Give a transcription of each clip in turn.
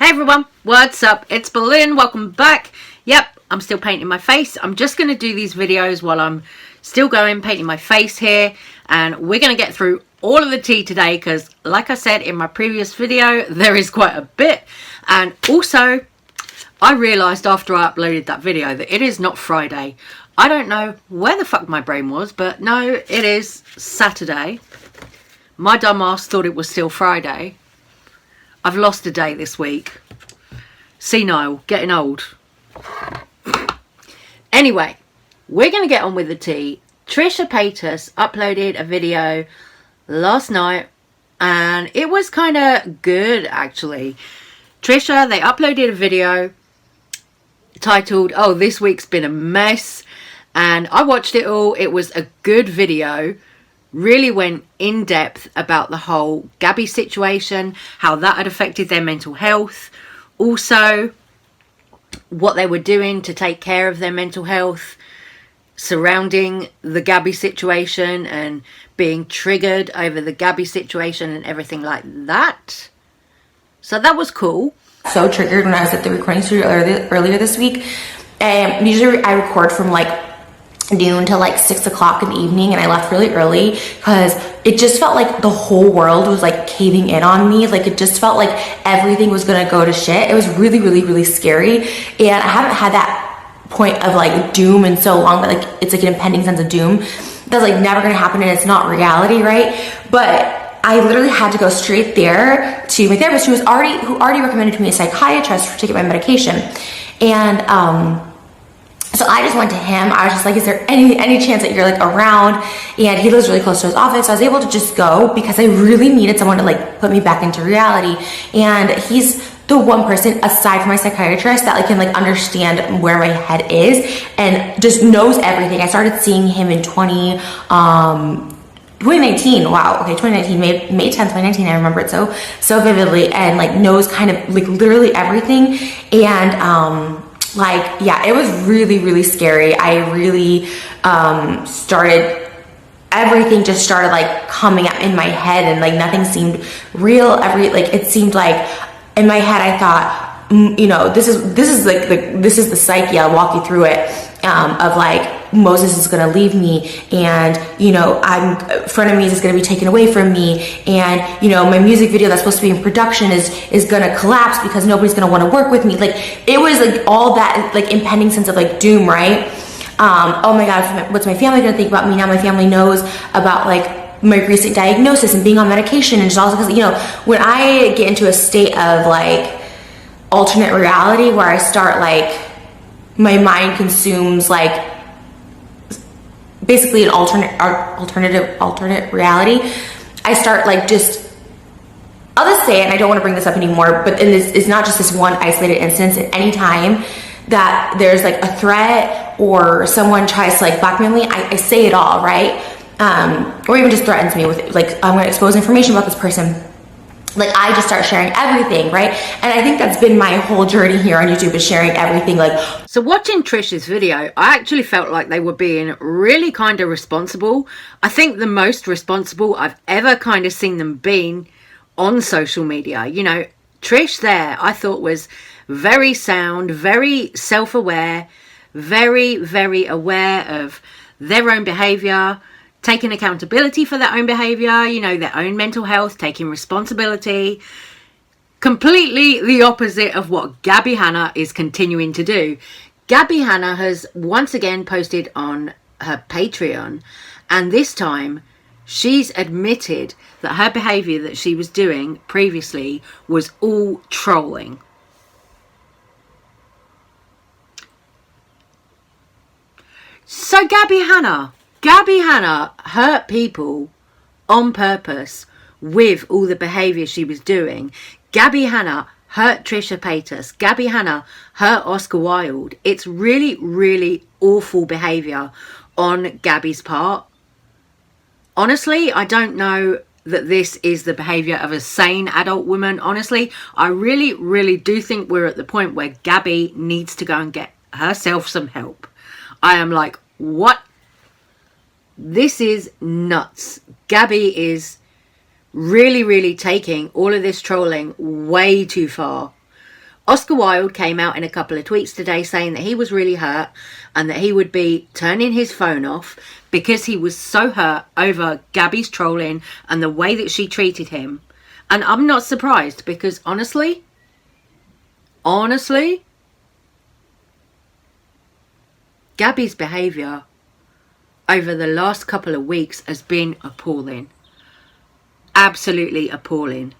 Hey everyone, what's up? It's Berlin. Welcome back. Yep, I'm still painting my face. I'm just going to do these videos while I'm still painting my face here, and we're going to get through all of the tea today because, like I said in my previous video, there is quite a bit. And also, I realised after I uploaded that video that it is not Friday. I don't know where the fuck my brain was, but no, it is Saturday. My dumb ass thought it was still Friday. I've lost a day this week. Senile, getting old. Anyway, we're going to get on with the tea. Trisha Paytas uploaded a video last night and it was kind of good actually. Trisha, they uploaded a video titled, "Oh, this week's been a mess," and I watched it all. It was a good video. Really went in depth about the whole Gabby situation, how that had affected their mental health, also what they were doing to take care of their mental health surrounding the Gabby situation and being triggered over the Gabby situation and everything like that. So that was cool. So triggered when I was at the recording studio earlier this week. And usually I record from like noon till like 6 o'clock in the evening, and I left really early because it just felt like the whole world was like caving in on me. Like it just felt like everything was gonna go to shit. It was really, really, really scary, and I haven't had that point of like doom in so long, that like it's like an impending sense of doom that's like never gonna happen and it's not reality, right? But I literally had to go straight there to my therapist, who already recommended to me a psychiatrist to get my medication. And so I just went to him. I was just like, is there any chance that you're like around? And he lives really close to his office. So I was able to just go because I really needed someone to like put me back into reality. And he's the one person aside from my psychiatrist that like can like understand where my head is and just knows everything. I started seeing him in 2019. Wow. Okay. 2019, May 10th, 2019. I remember it so vividly, and like knows kind of like literally everything. And, like, yeah, it was really, really scary. I really everything just started like coming up in my head, and like nothing seemed real. It seemed like in my head I thought, you know, this is the psyche. I'll walk you through it, of like, Moses is going to leave me, and you know, frenemies is going to be taken away from me, and you know, my music video that's supposed to be in production is going to collapse because nobody's going to want to work with me. Like it was like all that like impending sense of like doom, right? Oh my god, what's my family going to think about me now? My family knows about like my recent diagnosis and being on medication, and just also because, you know, when I get into a state of like alternate reality where I start like my mind consumes like basically an alternate reality, I start like I'll just say it, and I don't want to bring this up anymore, but it's not just this one isolated instance. At any time that there's like a threat or someone tries to like blackmail me, I say it all, right? Or even just threatens me with like, I'm going to expose information about this person. Like I just start sharing everything, right? And I think that's been my whole journey here on YouTube, is sharing everything. Like, so watching Trisha's video, I actually felt like they were being really kind of responsible. I think the most responsible I've ever kind of seen them being on social media. You know, Trish there, I thought was very sound, very self-aware, very, very aware of their own behavior, taking accountability for their own behavior, you know, their own mental health, taking responsibility. Completely the opposite of what Gabby Hannah is continuing to do. Gabby Hannah has once again posted on her Patreon, and this time she's admitted that her behavior that she was doing previously was all trolling. So Gabby Hannah hurt people on purpose with all the behaviour she was doing. Gabby Hannah hurt Trisha Paytas. Gabby Hannah hurt Oscar Wilde. It's really, really awful behaviour on Gabby's part. Honestly, I don't know that this is the behaviour of a sane adult woman. Honestly, I really, really do think we're at the point where Gabby needs to go and get herself some help. I am like, what? This is nuts. Gabby is really, really taking all of this trolling way too far. Oscar Wilde came out in a couple of tweets today saying that he was really hurt and that he would be turning his phone off because he was so hurt over Gabby's trolling and the way that she treated him. And I'm not surprised, because honestly, Gabby's behaviour over the last couple of weeks has been appalling. Absolutely appalling.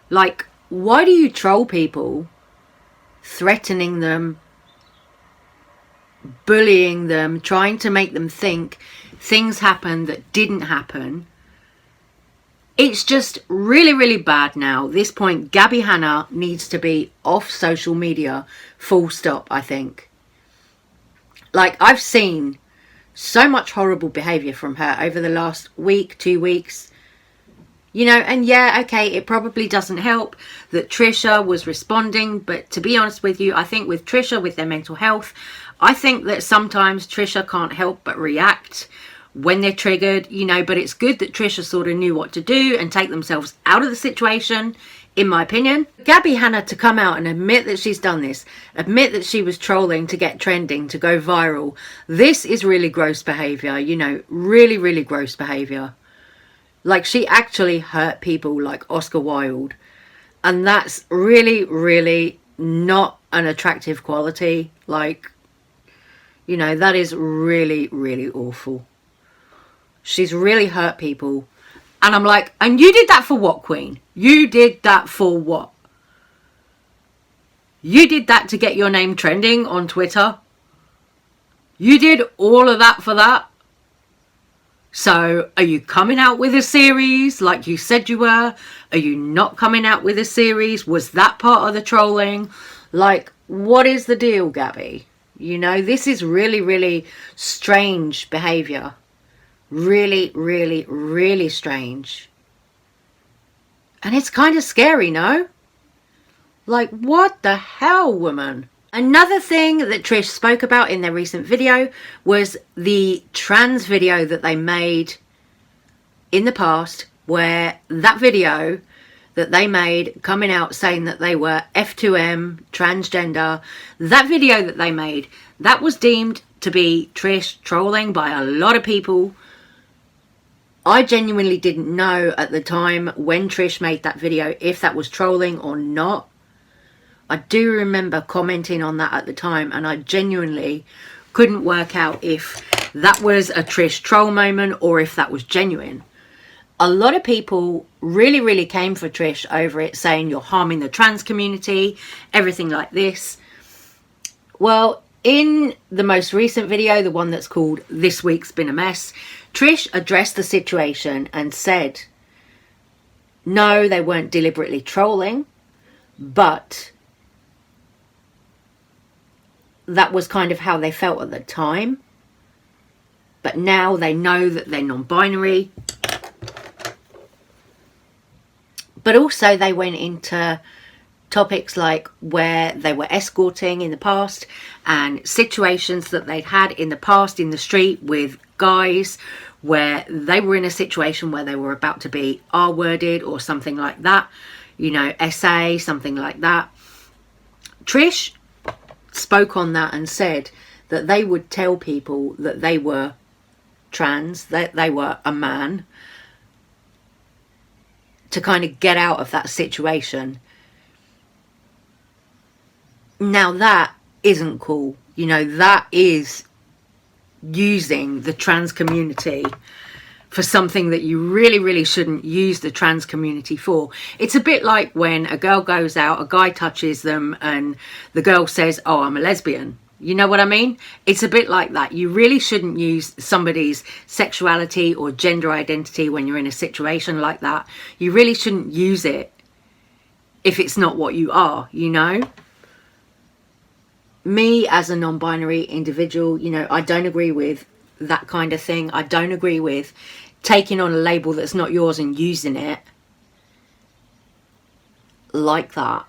Like, why do you troll people, threatening them, bullying them, trying to make them think things happened that didn't happen? It's just really, really bad now. At this point, Gabby Hannah needs to be off social media, full stop, I think. Like, I've seen so much horrible behaviour from her over the last week, 2 weeks. You know, and yeah, okay, it probably doesn't help that Trisha was responding. But to be honest with you, I think with Trisha, with their mental health, I think that sometimes Trisha can't help but react when they're triggered, you know. But it's good that Trisha sort of knew what to do and take themselves out of the situation, in my opinion. Gabby Hannah to come out and admit that she's done this, admit that she was trolling to get trending, to go viral. This is really gross behaviour, you know, really, really gross behaviour. Like, she actually hurt people like Oscar Wilde. And that's really, really not an attractive quality. Like, you know, that is really, really awful. She's really hurt people. And I'm like, and you did that for what, Queen? You did that for what? You did that to get your name trending on Twitter? You did all of that for that? So, are you coming out with a series like you said you were? Are you not coming out with a series? Was that part of the trolling? Like, what is the deal, Gabby? You know, this is really, really strange behaviour. Really, really, really strange. And it's kind of scary, no? Like, what the hell, woman? Another thing that Trish spoke about in their recent video was the trans video that they made in the past, where that video that they made coming out saying that they were F2M, transgender, that video that they made, that was deemed to be Trish trolling by a lot of people. I genuinely didn't know at the time when Trish made that video if that was trolling or not. I do remember commenting on that at the time, and I genuinely couldn't work out if that was a Trish troll moment or if that was genuine. A lot of people really, really came for Trish over it, saying you're harming the trans community, everything like this. Well, in the most recent video, the one that's called This Week's Been a Mess, Trish addressed the situation and said, no, they weren't deliberately trolling, but that was kind of how they felt at the time. But now they know that they're non-binary. But also they went into topics like where they were escorting in the past and situations that they'd had in the past in the street with guys where they were in a situation where they were about to be R-worded or something like that. You know, SA, something like that. Trish spoke on that and said that they would tell people that they were trans, that they were a man, to kind of get out of that situation. Now that isn't cool. You know, that is using the trans community for something that you really, really shouldn't use the trans community for. It's a bit like when a girl goes out, a guy touches them, and the girl says, oh, I'm a lesbian. You know what I mean? It's a bit like that. You really shouldn't use somebody's sexuality or gender identity when you're in a situation like that. You really shouldn't use it if it's not what you are, you know? Me as a non-binary individual, you know, I don't agree with that kind of thing. I don't agree with taking on a label that's not yours and using it like that.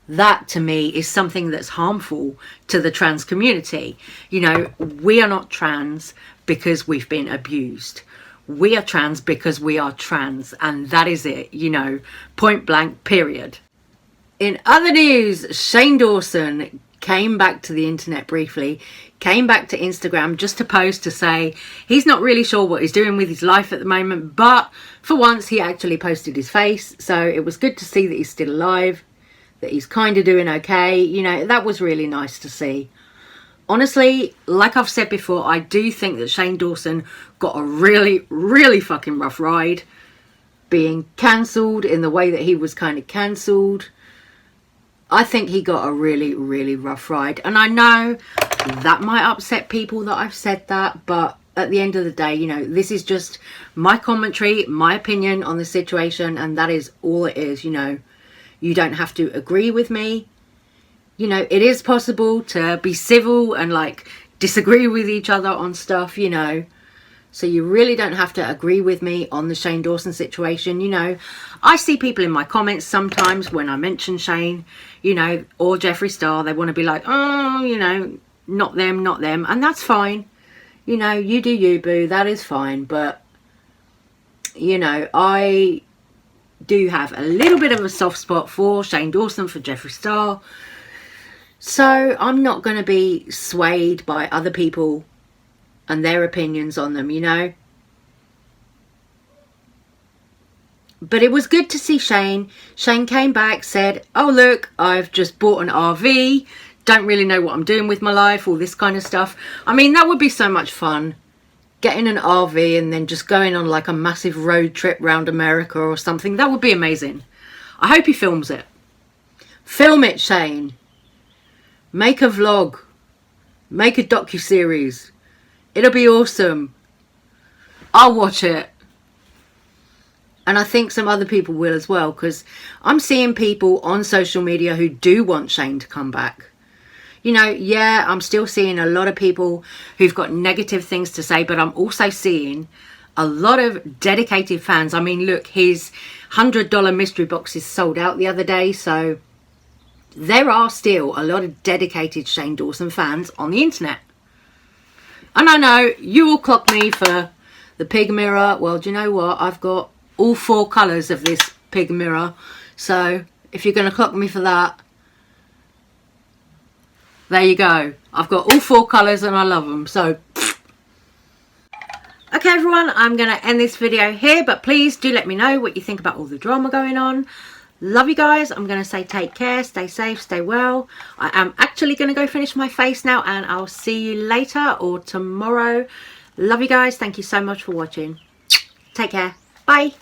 That to me is something that's harmful to the trans community. You know, we are not trans because we've been abused. We are trans because we are trans, and that is it, you know, point blank, period. In other news, Shane Dawson came back to the internet briefly, came back to Instagram just to post to say he's not really sure what he's doing with his life at the moment, but for once he actually posted his face, so it was good to see that he's still alive, that he's kind of doing okay. You know, that was really nice to see. Honestly, like I've said before, I do think that Shane Dawson got a really, really fucking rough ride being cancelled in the way that he was kind of cancelled. I think he got a really, really rough ride. And I know that might upset people that I've said that, but at the end of the day, you know, this is just my commentary, my opinion on the situation, and that is all it is. You know, you don't have to agree with me. You know, it is possible to be civil and like disagree with each other on stuff, you know. So you really don't have to agree with me on the Shane Dawson situation. You know, I see people in my comments sometimes when I mention Shane, you know, or Jeffree Star, they want to be like, oh, you know, not them, not them. And that's fine. You know, you do you, boo. That is fine. But, you know, I do have a little bit of a soft spot for Shane Dawson, for Jeffree Star. So I'm not going to be swayed by other people and their opinions on them, you know. But it was good to see Shane. Shane came back, said, oh look, I've just bought an RV, don't really know what I'm doing with my life, all this kind of stuff. I mean, that would be so much fun, getting an RV and then just going on like a massive road trip around America or something. That would be amazing. I hope he films it. Film it, Shane. Make a vlog. Make a docuseries. It'll be awesome. I'll watch it. And I think some other people will as well, because I'm seeing people on social media who do want Shane to come back. You know, yeah, I'm still seeing a lot of people who've got negative things to say, but I'm also seeing a lot of dedicated fans. I mean, look, his $100 mystery boxes sold out the other day, so there are still a lot of dedicated Shane Dawson fans on the internet. And I know you will clock me for the pig mirror. Well, do you know what? I've got all 4 colours of this pig mirror. So if you're going to clock me for that, there you go. I've got all 4 colours and I love them. So, okay everyone, I'm going to end this video here. But please do let me know what you think about all the drama going on. Love you guys. I'm going to say take care, stay safe, stay well. I am actually going to go finish my face now, and I'll see you later or tomorrow. Love you guys. Thank you so much for watching. Take care. Bye.